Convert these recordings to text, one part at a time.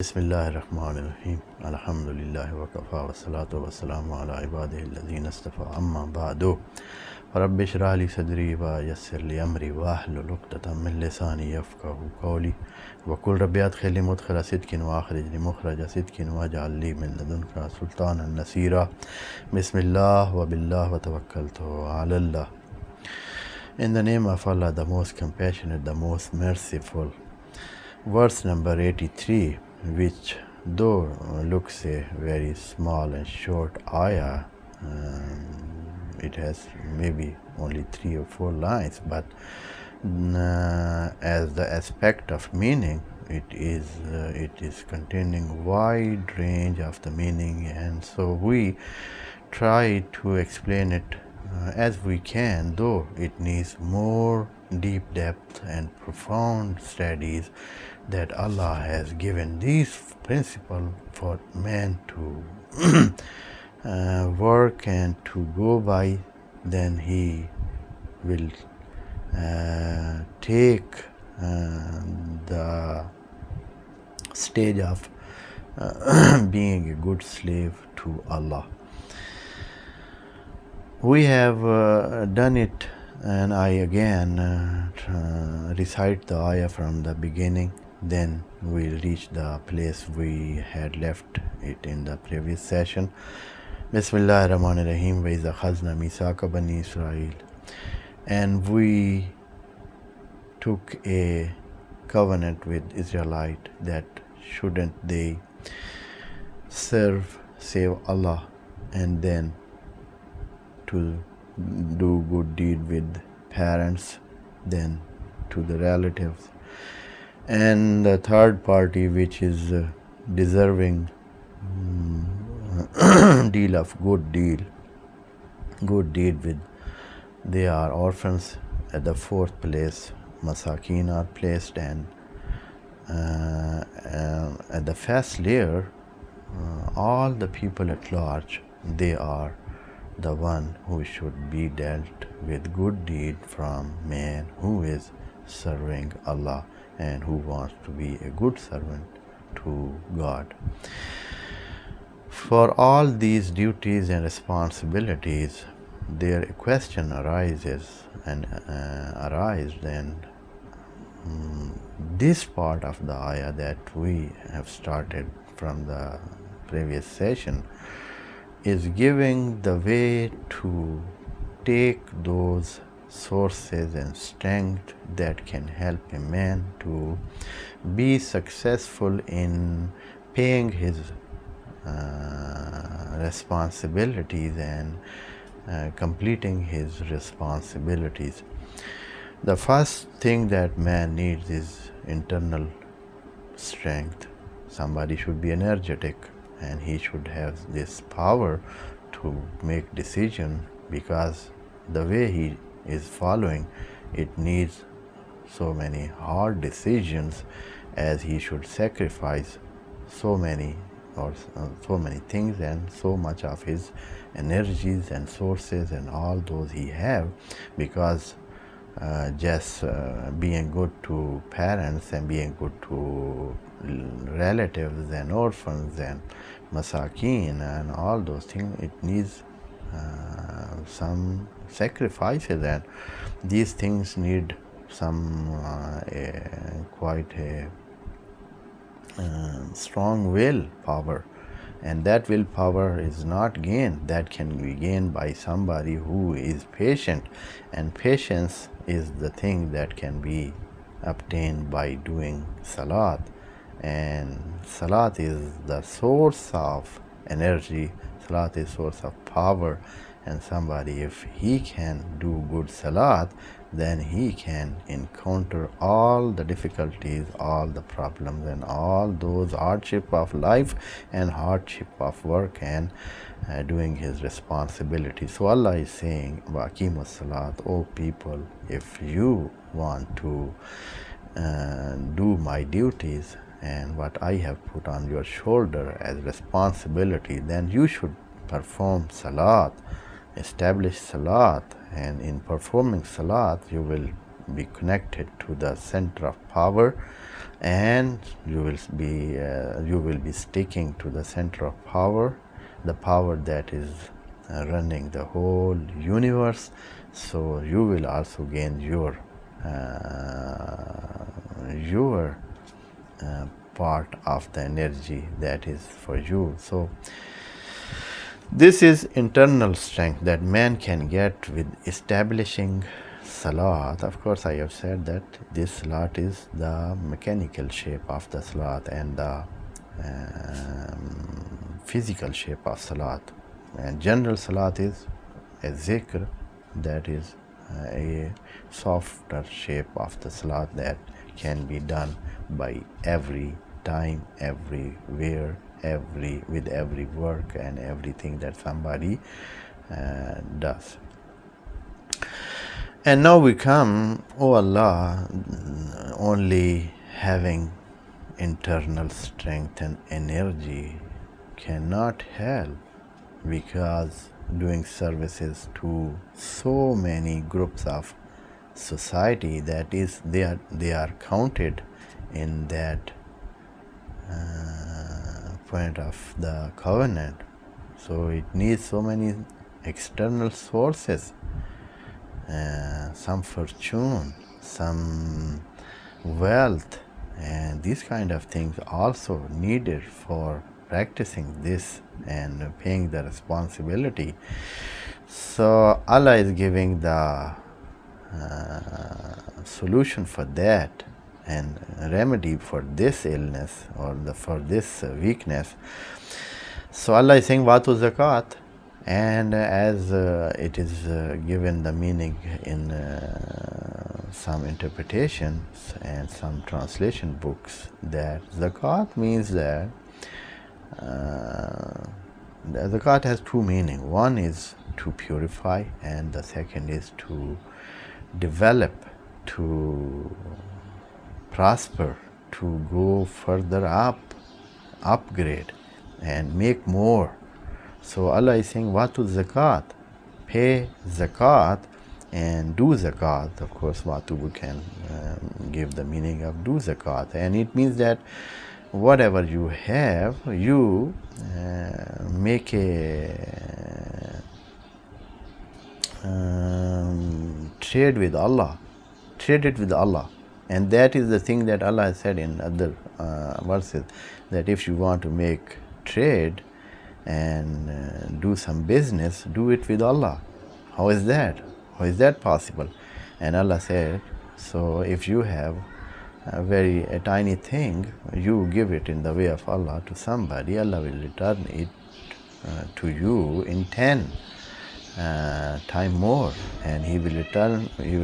Bismillahirrahmanirrahim. Alhamdulillahi wa kafa wa salatu wa salamu ala ibadihi alladhina istafa amma ba'du. Rabbi shrah li sadri wa yassir li amri wa ahlul 'uqdatam min lisani yafqahu qawli wa qul rabbi adkhilni mudkhala sidqin wa akhrijni mukhraja sidqin waj'al li min ladunka sultanan nasira. Bismillah wa billah wa tawakkaltu ala Allah. In the name of Allah, the most compassionate, the most merciful. Verse number 83, which though looks a very small and short ayah, it has maybe only 3 or 4 lines, but as the aspect of meaning, it is containing wide range of the meaning, and so we try to explain it as we can, though it needs more deep depth and profound studies that Allah has given these principles for man to work and to go by. Then he will take the stage of being a good slave to Allah. We have done it, and I again recite the ayah from the beginning. Then we'll reach the place we had left it in the previous session. Bismillahirrahmanirrahim. Wa iza khazna misaka bani Israel. And we took a covenant with Israelite that shouldn't they serve save Allah, and then to do good deed with parents, then to the relatives, and the third party which is deserving deal of good deed with, they are orphans. At the fourth place, masakin are placed, and at the first layer, all the people at large, they are the one who should be dealt with good deed from man who is serving Allah and who wants to be a good servant to God. For all these duties and responsibilities, there a question arises, and this part of the ayah that we have started from the previous session is giving the way to take those sources and strength that can help a man to be successful in paying his responsibilities and completing his responsibilities. The first thing that man needs is internal strength. Somebody should be energetic, and he should have this power to make decision, because the way he is following, it needs so many hard decisions, as he should sacrifice so many things and so much of his energies and sources and all those he have, because just being good to parents and being good to relatives and orphans and masakin and all those things, it needs some sacrifices, and these things need some quite a strong will power, and that willpower is not gained. That can be gained by somebody who is patient, and patience is the thing that can be obtained by doing salat, and salat is the source of energy, salat is source of power, and somebody, if he can do good salat, then he can encounter all the difficulties, all the problems, and all those hardship of life and hardship of work and doing his responsibility. So Allah is saying, Waqimus salat, O people, if you want to do my duties and what I have put on your shoulder as responsibility, then you should perform salat, establish salat, and in performing salat you will be connected to the center of power, and you will be sticking to the center of power, the power that is running the whole universe. So you will also gain your part of the energy that is for you. So this is internal strength that man can get with establishing salat. Of course, I have said that this salat is the mechanical shape of the salat and the physical shape of salat. And general salat is a zikr, that is a softer shape of the salat that can be done by every time, everywhere, with every work and everything that somebody does. And now we come, oh Allah, only having internal strength and energy cannot help, because doing services to so many groups of society, that is, they are counted in that point of the covenant. So it needs so many external sources, some fortune, some wealth, and these kind of things also needed for practicing this and paying the responsibility. So Allah is giving the solution for that and remedy for this illness or for this weakness. So Allah is saying Watu Zakat, and as it is given the meaning in some interpretations and some translation books, that Zakat means that the Zakat has two meanings. One is to purify, and the second is to develop, to prosper, to go further up, upgrade, and make more. So Allah is saying, Watu Zakat, pay Zakat and do Zakat. Of course, Watu we can give the meaning of do Zakat, and it means that whatever you have, you make a trade with Allah, trade it with Allah. And that is the thing that Allah has said in other verses, that if you want to make trade and do some business, do it with Allah. How is that? How is that possible? And Allah said, so if you have a tiny thing, you give it in the way of Allah to somebody, Allah will return it to you in 10 time more, and he will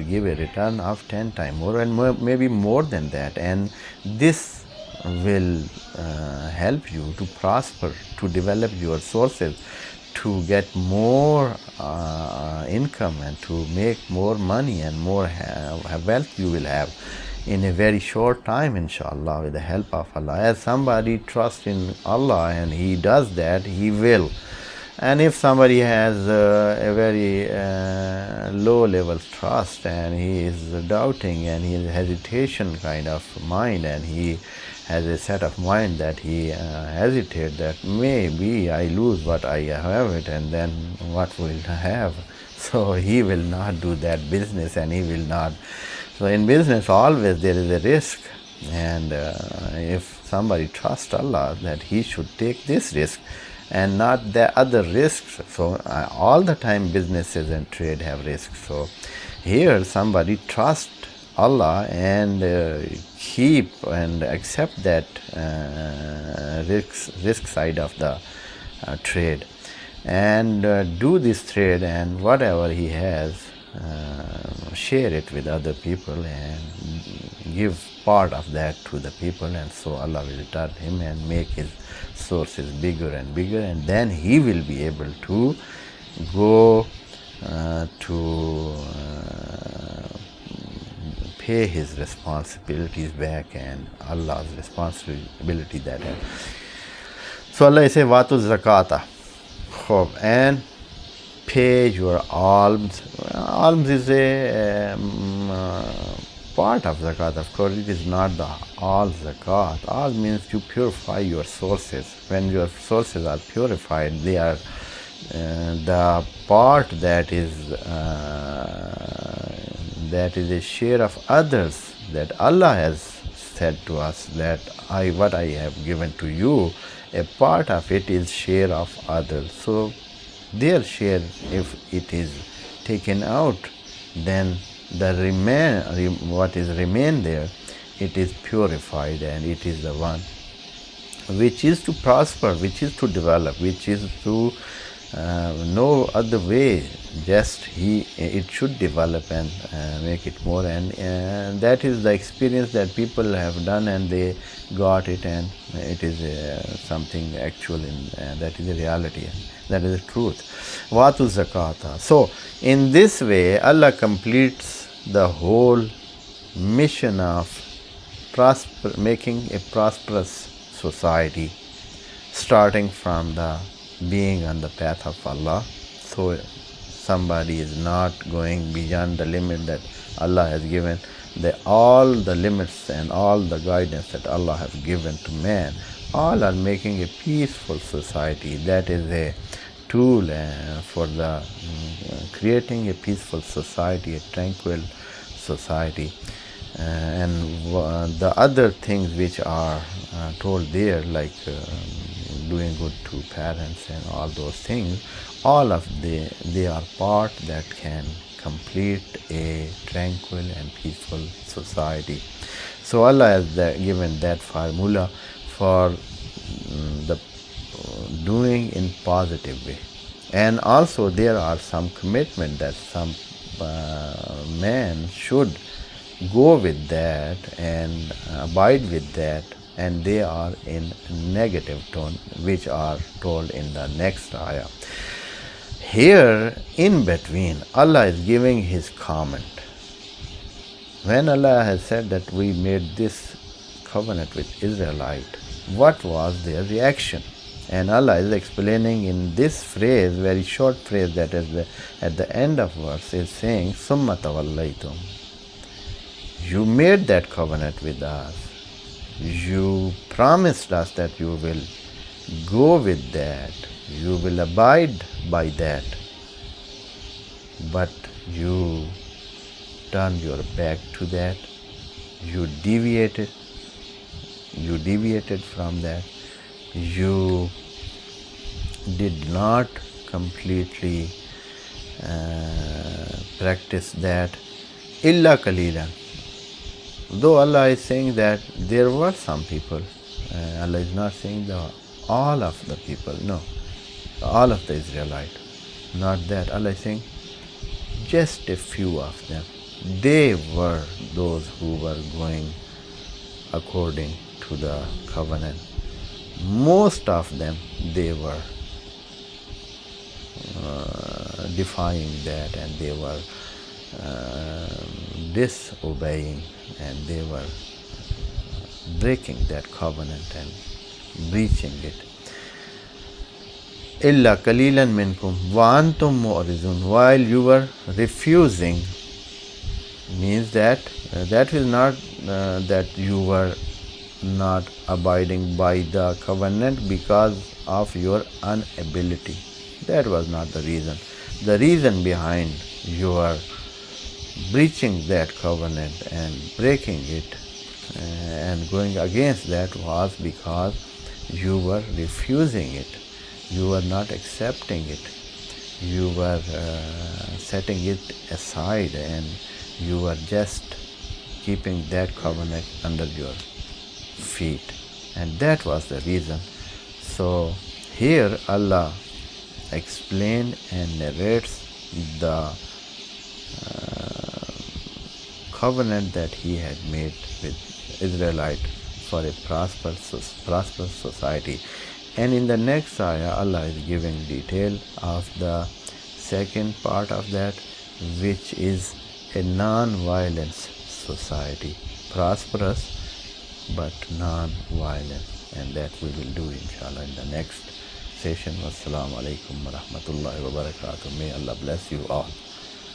give a return of 10 times more, and maybe more than that. And this will help you to prosper, to develop your sources, to get more income, and to make more money, and more wealth you will have in a very short time, inshallah, with the help of Allah. As somebody trusts in Allah and he does that, he will. And if somebody has a very low level trust, and he is doubting, and he has hesitation kind of mind, and he has a set of mind that he hesitates that maybe I lose what I have it, and then what will I have? So he will not do that business, and he will not. So in business always there is a risk, and if somebody trusts Allah that he should take this risk and not the other risks. So all the time businesses and trade have risks. So here somebody trusts Allah and keep and accept that risk side of the trade, and do this trade, and whatever he has, share it with other people and give part of that to the people, and so Allah will return him and make his sources bigger and bigger, and then he will be able to go to pay his responsibilities back, and Allah's responsibility that has. So Allah says, Watu Zakata, and pay your alms. Alms is a part of zakat. Of course, it is not the all zakat. All means to purify your sources. When your sources are purified, they are the part that is a share of others, that Allah has said to us that what I have given to you, a part of it is share of others. So their share, if it is taken out, then the what is remain there, it is purified, and it is the one which is to prosper, which is to develop, which is to no other way, just it should develop and make it more, and that is the experience that people have done, and they got it, and it is something actual, that is a reality, that is the truth. Watu zakata. So in this way, Allah completes the whole mission of making a prosperous society, starting from the being on the path of Allah. So somebody is not going beyond the limit that Allah has given. All the limits and all the guidance that Allah has given to man, all are making a peaceful society. That is a tool for the creating a peaceful society, a tranquil society. And the other things which are told there, like doing good to parents and all those things, all of they are part that can complete a tranquil and peaceful society. So Allah has given that formula for the doing in positive way. And also there are some commitment that some man should go with that and abide with that, and they are in negative tone, which are told in the next ayah. Here in between, Allah is giving his comment. When Allah has said that we made this covenant with Israelite, what was their reaction? And Allah is explaining in this phrase, very short phrase that is at the end of verse, is saying, Summa tawallaytum. You made that covenant with us. You promised us that you will go with that. You will abide by that. But you turned your back to that. You deviated from that. You did not completely practice that. Illa qalilan. Though Allah is saying that there were some people, Allah is not saying all of the people, no, all of the Israelites, not that. Allah is saying just a few of them. They were those who were going according to the covenant. Most of them, they were defying that, and they were disobeying, and they were breaking that covenant and breaching it. Illa qalilan minkum wa antum mu'rizun. While you were refusing, means that that is not that you were not abiding by the covenant because of your inability. That was not the reason. The reason behind your breaching that covenant and breaking it and going against that was because you were refusing it. You were not accepting it. You were setting it aside, and you were just keeping that covenant under your feet. And that was the reason. So here Allah explained and narrates the covenant that he had made with Israelite for a prosperous society. And in the next ayah, Allah is giving detail of the second part of that, which is a non-violence society, prosperous but non-violent, and that we will do inshallah in the next session. Wassalamu alaikum wa rahmatullahi wa barakatuh. May Allah bless you all.